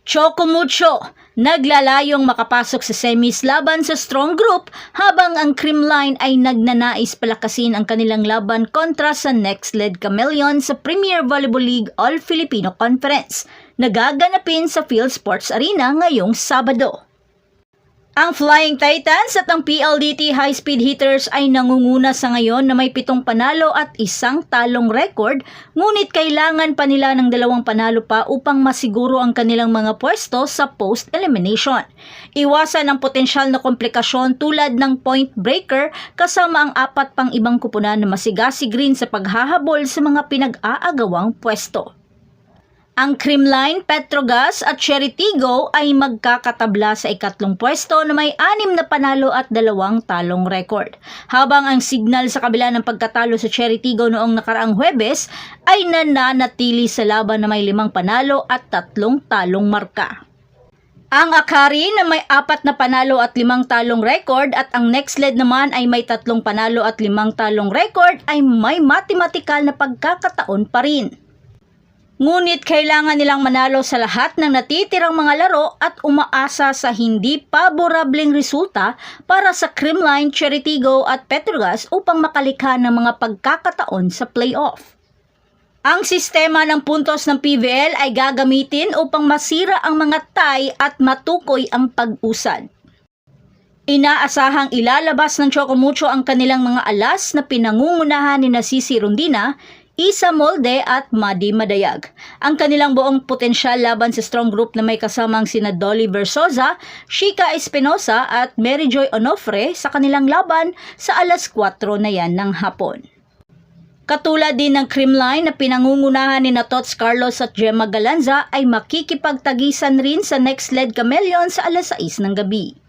Choco Mucho, naglalayong makapasok sa semis laban sa strong group habang ang Creamline ay nagnanais palakasin ang kanilang laban kontra sa next led Chameleon sa Premier Volleyball League All-Filipino Conference na gaganapin sa Field Sports Arena ngayong Sabado. Ang Flying Titans at ang PLDT High Speed Hitters ay nangunguna sa ngayon na may 7 panalo at 1 talong record, ngunit kailangan pa nila ng 2 panalo pa upang masiguro ang kanilang mga pwesto sa post-elimination. Iwasan ang potensyal na komplikasyon tulad ng point breaker kasama ang 4 pang ibang kupunan na masigasig rin sa paghahabol sa mga pinag-aagawang pwesto. Ang Creamline, Petrogas at Cheritigo ay magkakatabla sa ikatlong pwesto na may 6 na panalo at 2 talong record. Habang ang Signal sa kabila ng pagkatalo sa Cheritigo noong nakaraang Huwebes ay nananatili sa laban na may 5 panalo at 3 talong marka. Ang Akari na may 4 na panalo at 5 talong record at ang next led naman ay may 3 panalo at 5 talong record ay may matematikal na pagkakataon pa rin. Ngunit kailangan nilang manalo sa lahat ng natitirang mga laro at umaasa sa hindi paborableng resulta para sa Creamline, Cheritigo at Petrogas upang makalikha ng mga pagkakataon sa playoff. Ang sistema ng puntos ng PVL ay gagamitin upang masira ang mga tie at matukoy ang pag-usad. Inaasahang ilalabas ng Choco Mucho ang kanilang mga alas na pinangungunahan ni Sisi Rondina, Isa Molde at Madi Madayag. Ang kanilang buong potensyal laban sa strong group na may kasamang sina Dolly Versosa, Shika Espinosa at Mary Joy Onofre sa kanilang laban sa alas 4 na yan ng hapon. Katulad din ng Creamline na pinangungunahan ni Tots Carlos at Gemma Galanza ay makikipagtagisan rin sa next led Chameleon sa alas 6 ng gabi.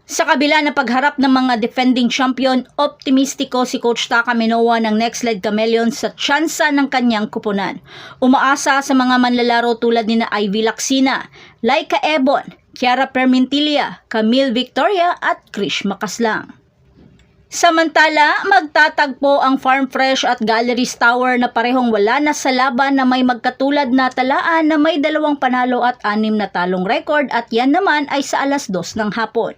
Sa kabila ng pagharap ng mga defending champion, optimistiko si Coach Taka Minowa ng next led Chameleon sa tsansa ng kanyang kupunan. Umaasa sa mga manlalaro tulad ni Ivy Lacsina, Laika Ebon, Kiara Permintilla, Camille Victoria at Krish Makaslang. Samantala, magtatagpo ang Farm Fresh at Galleries Tower na parehong wala na sa laban na may magkatulad na talaan na may 2 panalo at 6 na talong record at yan naman ay sa alas 2 ng hapon.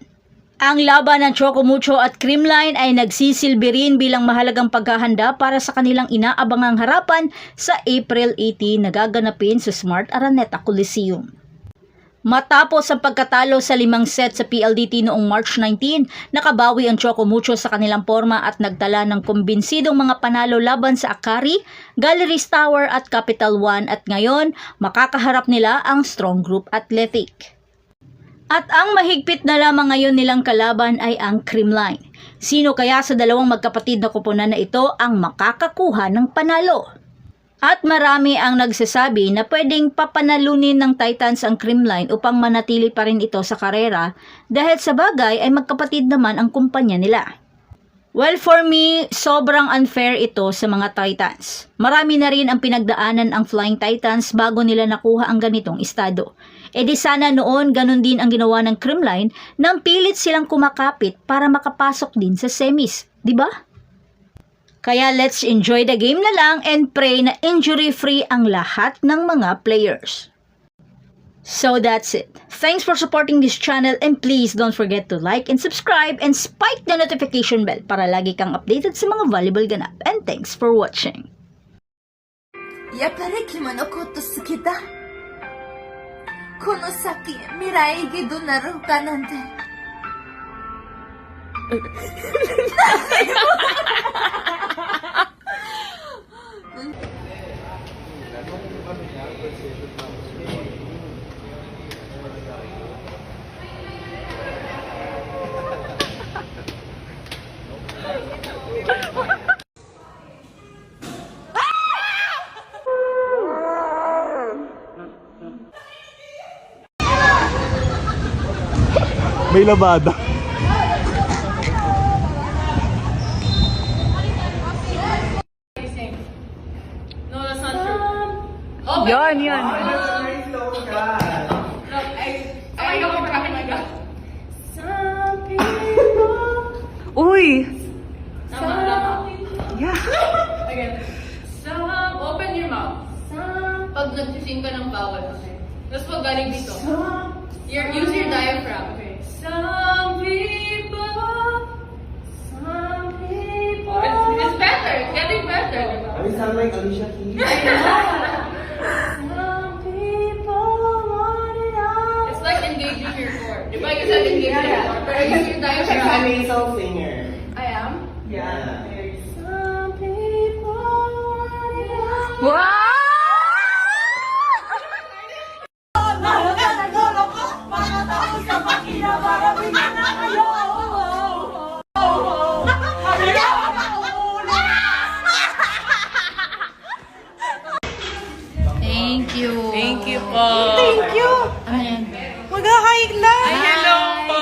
Ang laban ng Choco Mucho at Creamline ay nagsisilbi rin bilang mahalagang paghahanda para sa kanilang inaabangang harapan sa April 18 na gaganapin sa Smart Araneta Coliseum. Matapos ang pagkatalo sa 5 set sa PLDT noong March 19, nakabawi ang Choco Mucho sa kanilang forma at nagtala ng kumbinsidong mga panalo laban sa Akari, Galleries Tower at Capital One at ngayon makakaharap nila ang Strong Group Athletic. At ang mahigpit na lamang ngayon nilang kalaban ay ang Creamline. Sino kaya sa 2 magkapatid na kupunan na ito ang makakakuha ng panalo? At marami ang nagsasabi na pwedeng papanalunin ng Titans ang Creamline upang manatili pa rin ito sa karera dahil sa bagay ay magkapatid naman ang kumpanya nila. Well, for me, sobrang unfair ito sa mga Titans. Marami na rin ang pinagdaanan ang Flying Titans bago nila nakuha ang ganitong estado. E di sana noon ganun din ang ginawa ng Creamline nang pilit silang kumakapit para makapasok din sa semis, di ba? Kaya let's enjoy the game na lang and pray na injury-free ang lahat ng mga players. So that's it. Thanks for supporting this channel and please don't forget to like and subscribe and spike the notification bell para lagi kang updated sa mga volleyball ganap. And thanks for watching. やっぱり君のこと好きだ。この先、未来がどうなるかなんて。May labada. No, that's not true. Oh, Yan. I go for cracking my gut. Some people. Uy! Tama. Yeah. Again. Some, open your mouth. Some, pag nagsising ka ng bawal. Okay. Tapos pag galing dito. Use your diaphragm. Okay. Some people. It's better. It's getting better. I mean, sound like Alicia Keys. It's like engaging your core. Diba you said engaging your core? Pero use your She's a diaphragm. nasal singer. I am? Yeah. Wow! Thank you. Thank you po. Thank you. Mag-hike na. Hello po.